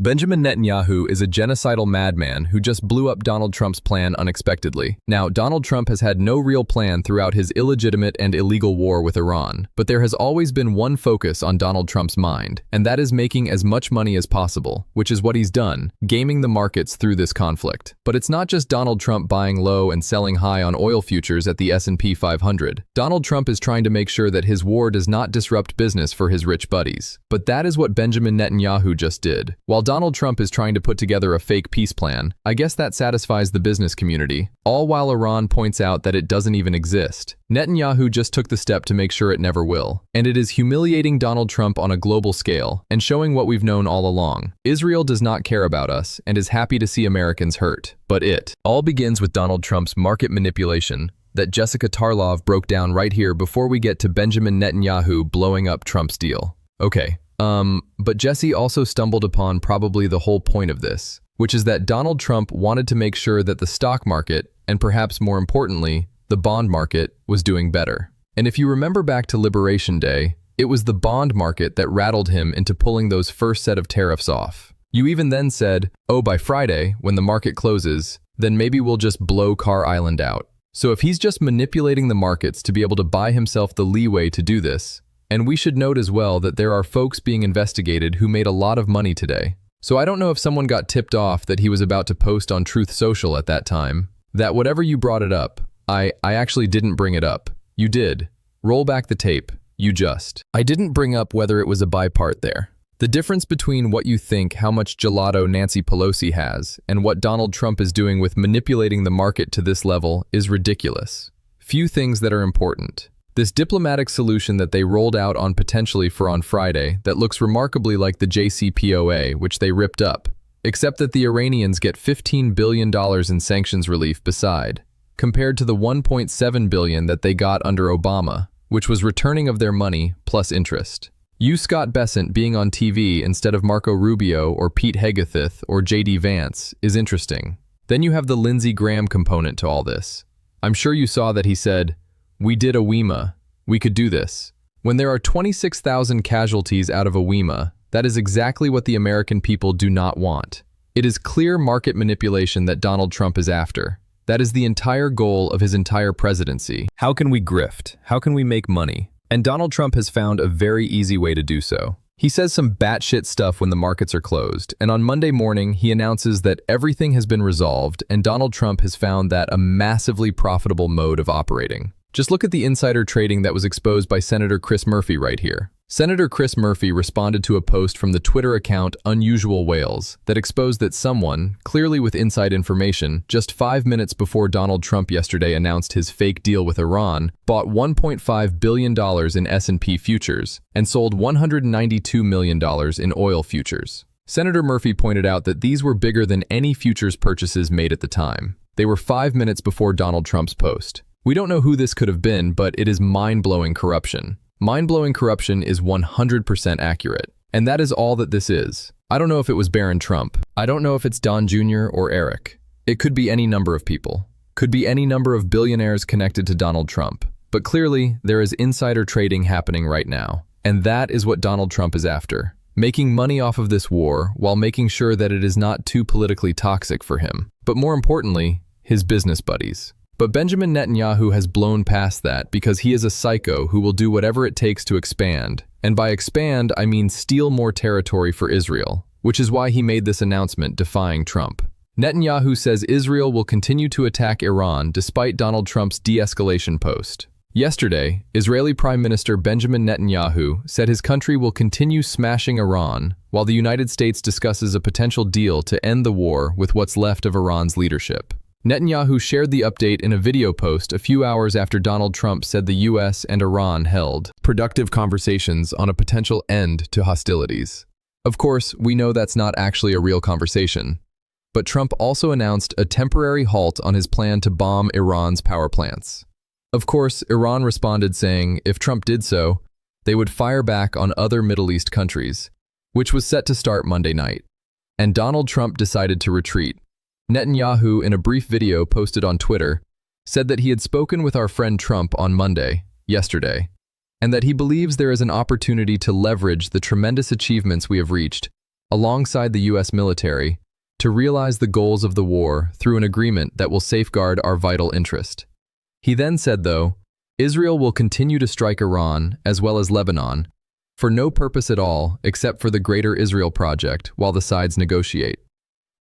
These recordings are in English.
Benjamin Netanyahu is a genocidal madman who just blew up Donald Trump's plan unexpectedly. Now, Donald Trump has had no real plan throughout his illegitimate and illegal war with Iran, but there has always been one focus on Donald Trump's mind, and that is making as much money as possible, which is what he's done, gaming the markets through this conflict. But it's not just Donald Trump buying low and selling high on oil futures at the S&P 500. Donald Trump is trying to make sure that his war does not disrupt business for his rich buddies. But that is what Benjamin Netanyahu just did. While Donald Trump is trying to put together a fake peace plan, I guess that satisfies the business community, all while Iran points out that it doesn't even exist. Netanyahu just took the step to make sure it never will. And it is humiliating Donald Trump on a global scale and showing what we've known all along. Israel does not care about us and is happy to see Americans hurt. But it all begins with Donald Trump's market manipulation that Jessica Tarlov broke down right here before we get to Benjamin Netanyahu blowing up Trump's deal. Okay. But Jesse also stumbled upon probably the whole point of this, which is that Donald Trump wanted to make sure that the stock market, and perhaps more importantly, the bond market, was doing better. And if you remember back to Liberation Day, it was the bond market that rattled him into pulling those first set of tariffs off. You even then said, oh, by Friday, when the market closes, then maybe we'll just blow Carr Island out. So if he's just manipulating the markets to be able to buy himself the leeway to do this, and we should note as well that there are folks being investigated who made a lot of money today. So I don't know if someone got tipped off that he was about to post on Truth Social at that time, that whatever you brought it up, I actually didn't bring it up. You did. Roll back the tape. I didn't bring up whether it was a bipart there. The difference between what you think how much gelato Nancy Pelosi has and what Donald Trump is doing with manipulating the market to this level is ridiculous. Few things that are important. This diplomatic solution that they rolled out on potentially for on Friday that looks remarkably like the JCPOA, which they ripped up, except that the Iranians get $15 billion in sanctions relief beside, compared to the $1.7 billion that they got under Obama, which was returning of their money plus interest. You Scott Bessent being on TV instead of Marco Rubio or Pete Hegseth or J.D. Vance is interesting. Then you have the Lindsey Graham component to all this. I'm sure you saw that he said, "We did a WEMA. We could do this." When there are 26,000 casualties out of a WEMA, that is exactly what the American people do not want. It is clear market manipulation that Donald Trump is after. That is the entire goal of his entire presidency. How can we grift? How can we make money? And Donald Trump has found a very easy way to do so. He says some batshit stuff when the markets are closed, and on Monday morning, he announces that everything has been resolved and Donald Trump has found that a massively profitable mode of operating. Just look at the insider trading that was exposed by Senator Chris Murphy right here. Senator Chris Murphy responded to a post from the Twitter account Unusual Whales that exposed that someone, clearly with inside information, just 5 minutes before Donald Trump yesterday announced his fake deal with Iran, bought $1.5 billion in S&P futures and sold $192 million in oil futures. Senator Murphy pointed out that these were bigger than any futures purchases made at the time. They were 5 minutes before Donald Trump's post. We don't know who this could have been, but it is mind-blowing corruption. Mind-blowing corruption is 100% accurate. And that is all that this is. I don't know if it was Barron Trump. I don't know if it's Don Jr. or Eric. It could be any number of people. Could be any number of billionaires connected to Donald Trump. But clearly, there is insider trading happening right now. And that is what Donald Trump is after. Making money off of this war while making sure that it is not too politically toxic for him. But more importantly, his business buddies. But Benjamin Netanyahu has blown past that because he is a psycho who will do whatever it takes to expand. And by expand, I mean steal more territory for Israel, which is why he made this announcement defying Trump. Netanyahu says Israel will continue to attack Iran despite Donald Trump's de-escalation post. Yesterday, Israeli Prime Minister Benjamin Netanyahu said his country will continue smashing Iran while the United States discusses a potential deal to end the war with what's left of Iran's leadership. Netanyahu shared the update in a video post a few hours after Donald Trump said the US and Iran held productive conversations on a potential end to hostilities. Of course, we know that's not actually a real conversation. But Trump also announced a temporary halt on his plan to bomb Iran's power plants. Of course, Iran responded saying if Trump did so, they would fire back on other Middle East countries, which was set to start Monday night. And Donald Trump decided to retreat. Netanyahu, in a brief video posted on Twitter, said that he had spoken with our friend Trump on Monday, yesterday, and that he believes there is an opportunity to leverage the tremendous achievements we have reached alongside the US military, to realize the goals of the war through an agreement that will safeguard our vital interest. He then said, though, Israel will continue to strike Iran, as well as Lebanon, for no purpose at all except for the Greater Israel Project while the sides negotiate.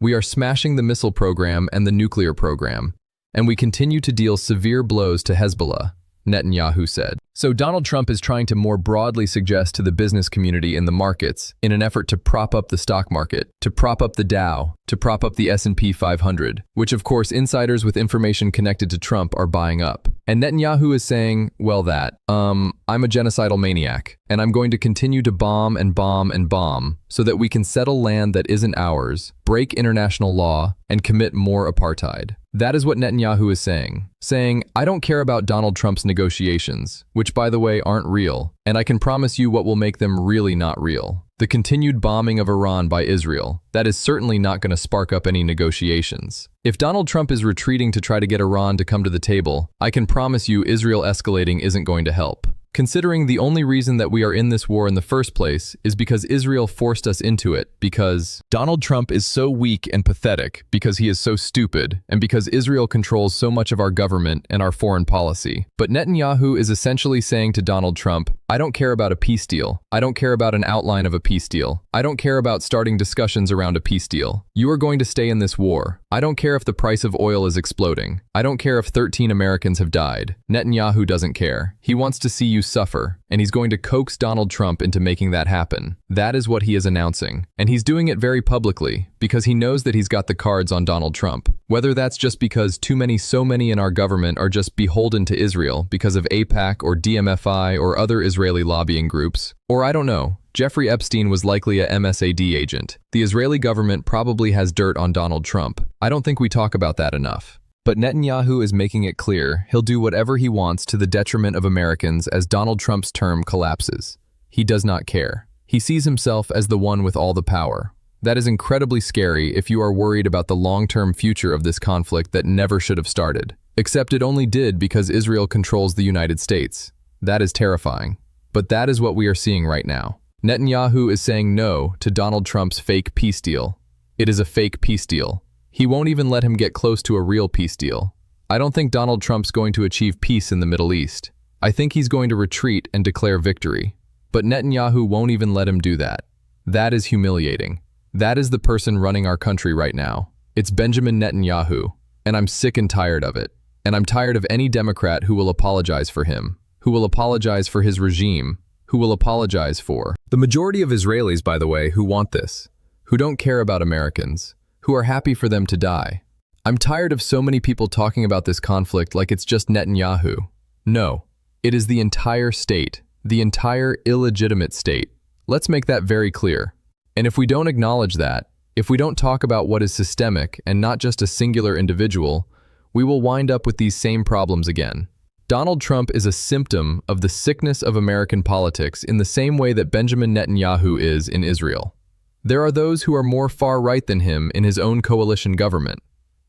We are smashing the missile program and the nuclear program, and we continue to deal severe blows to Hezbollah, Netanyahu said. So Donald Trump is trying to more broadly suggest to the business community in the markets, in an effort to prop up the stock market, to prop up the Dow, to prop up the S&P 500, which of course insiders with information connected to Trump are buying up. And Netanyahu is saying, well I'm a genocidal maniac, and I'm going to continue to bomb and bomb and bomb so that we can settle land that isn't ours, break international law, and commit more apartheid. That is what Netanyahu is saying, I don't care about Donald Trump's negotiations, which by the way aren't real, and I can promise you what will make them really not real. The continued bombing of Iran by Israel, that is certainly not going to spark up any negotiations. If Donald Trump is retreating to try to get Iran to come to the table, I can promise you Israel escalating isn't going to help. Considering the only reason that we are in this war in the first place is because Israel forced us into it, because Donald Trump is so weak and pathetic, because he is so stupid, and because Israel controls so much of our government and our foreign policy. But Netanyahu is essentially saying to Donald Trump, I don't care about a peace deal. I don't care about an outline of a peace deal. I don't care about starting discussions around a peace deal. You are going to stay in this war. I don't care if the price of oil is exploding. I don't care if 13 Americans have died. Netanyahu doesn't care. He wants to see you suffer, and he's going to coax Donald Trump into making that happen. That is what he is announcing. And he's doing it very publicly, because he knows that he's got the cards on Donald Trump. Whether that's just because so many in our government are just beholden to Israel because of AIPAC or DMFI or other Israeli lobbying groups, or I don't know, Jeffrey Epstein was likely a MSAD agent. The Israeli government probably has dirt on Donald Trump. I don't think we talk about that enough. But Netanyahu is making it clear he'll do whatever he wants to the detriment of Americans as Donald Trump's term collapses. He does not care. He sees himself as the one with all the power. That is incredibly scary if you are worried about the long-term future of this conflict that never should have started. Except it only did because Israel controls the United States. That is terrifying. But that is what we are seeing right now. Netanyahu is saying no to Donald Trump's fake peace deal. It is a fake peace deal. He won't even let him get close to a real peace deal. I don't think Donald Trump's going to achieve peace in the Middle East. I think he's going to retreat and declare victory. But Netanyahu won't even let him do that. That is humiliating. That is the person running our country right now. It's Benjamin Netanyahu, and I'm sick and tired of it. And I'm tired of any Democrat who will apologize for him, who will apologize for his regime, who will apologize for the majority of Israelis, by the way, who want this, who don't care about Americans, who are happy for them to die. I'm tired of so many people talking about this conflict like it's just Netanyahu. No, it is the entire state, the entire illegitimate state. Let's make that very clear. And if we don't acknowledge that, if we don't talk about what is systemic and not just a singular individual, we will wind up with these same problems again. Donald Trump is a symptom of the sickness of American politics in the same way that Benjamin Netanyahu is in Israel. There are those who are more far-right than him in his own coalition government.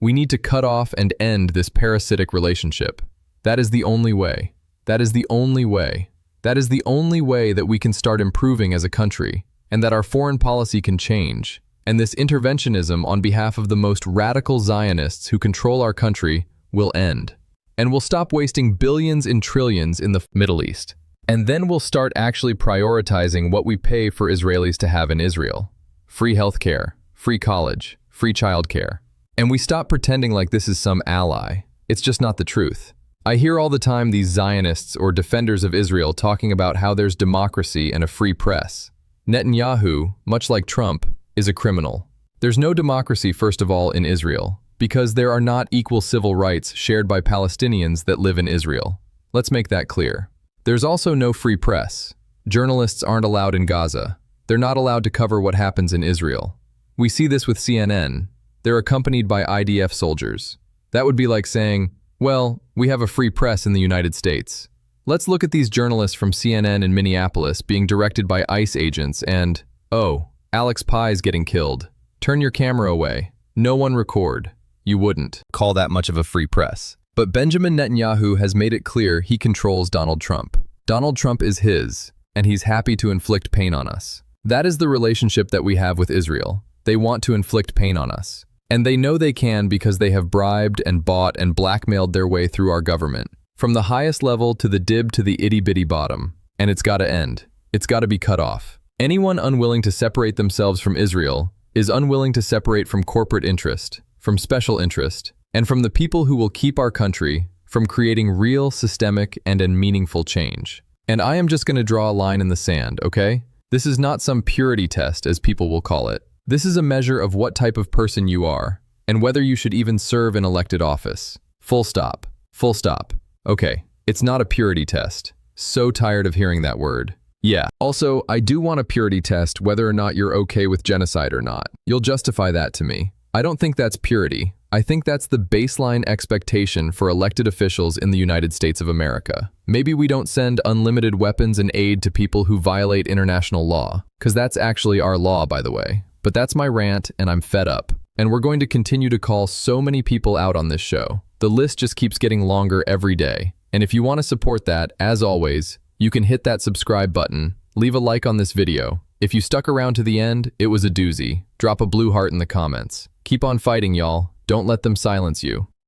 We need to cut off and end this parasitic relationship. That is the only way. That is the only way. That is the only way that we can start improving as a country, and that our foreign policy can change. And this interventionism on behalf of the most radical Zionists who control our country will end. And we'll stop wasting billions and trillions in the Middle East. And then we'll start actually prioritizing what we pay for Israelis to have in Israel. Free healthcare, free college, free childcare. And we stop pretending like this is some ally. It's just not the truth. I hear all the time these Zionists or defenders of Israel talking about how there's democracy and a free press. Netanyahu, much like Trump, is a criminal. There's no democracy, first of all, in Israel, because there are not equal civil rights shared by Palestinians that live in Israel. Let's make that clear. There's also no free press. Journalists aren't allowed in Gaza. They're not allowed to cover what happens in Israel. We see this with CNN. They're accompanied by IDF soldiers. That would be like saying, well, we have a free press in the United States. Let's look at these journalists from CNN in Minneapolis being directed by ICE agents and, oh, Alex Pye's getting killed. Turn your camera away. No one record. You wouldn't call that much of a free press. But Benjamin Netanyahu has made it clear he controls Donald Trump. Donald Trump is his, and he's happy to inflict pain on us. That is the relationship that we have with Israel. They want to inflict pain on us. And they know they can because they have bribed and bought and blackmailed their way through our government. From the highest level to the dib to the itty-bitty bottom. And it's got to end. It's got to be cut off. Anyone unwilling to separate themselves from Israel is unwilling to separate from corporate interest, from special interest, and from the people who will keep our country from creating real, systemic, and meaningful change. And I am just going to draw a line in the sand, okay? This is not some purity test, as people will call it. This is a measure of what type of person you are, and whether you should even serve in elected office. Full stop. Full stop. Okay, it's not a purity test. So tired of hearing that word. Yeah. Also, I do want a purity test whether or not you're okay with genocide or not. You'll justify that to me. I don't think that's purity. I think that's the baseline expectation for elected officials in the United States of America. Maybe we don't send unlimited weapons and aid to people who violate international law, because that's actually our law, by the way. But that's my rant, and I'm fed up. And we're going to continue to call so many people out on this show. The list just keeps getting longer every day. And if you want to support that, as always, you can hit that subscribe button, leave a like on this video. If you stuck around to the end, it was a doozy. Drop a blue heart in the comments. Keep on fighting, y'all. Don't let them silence you.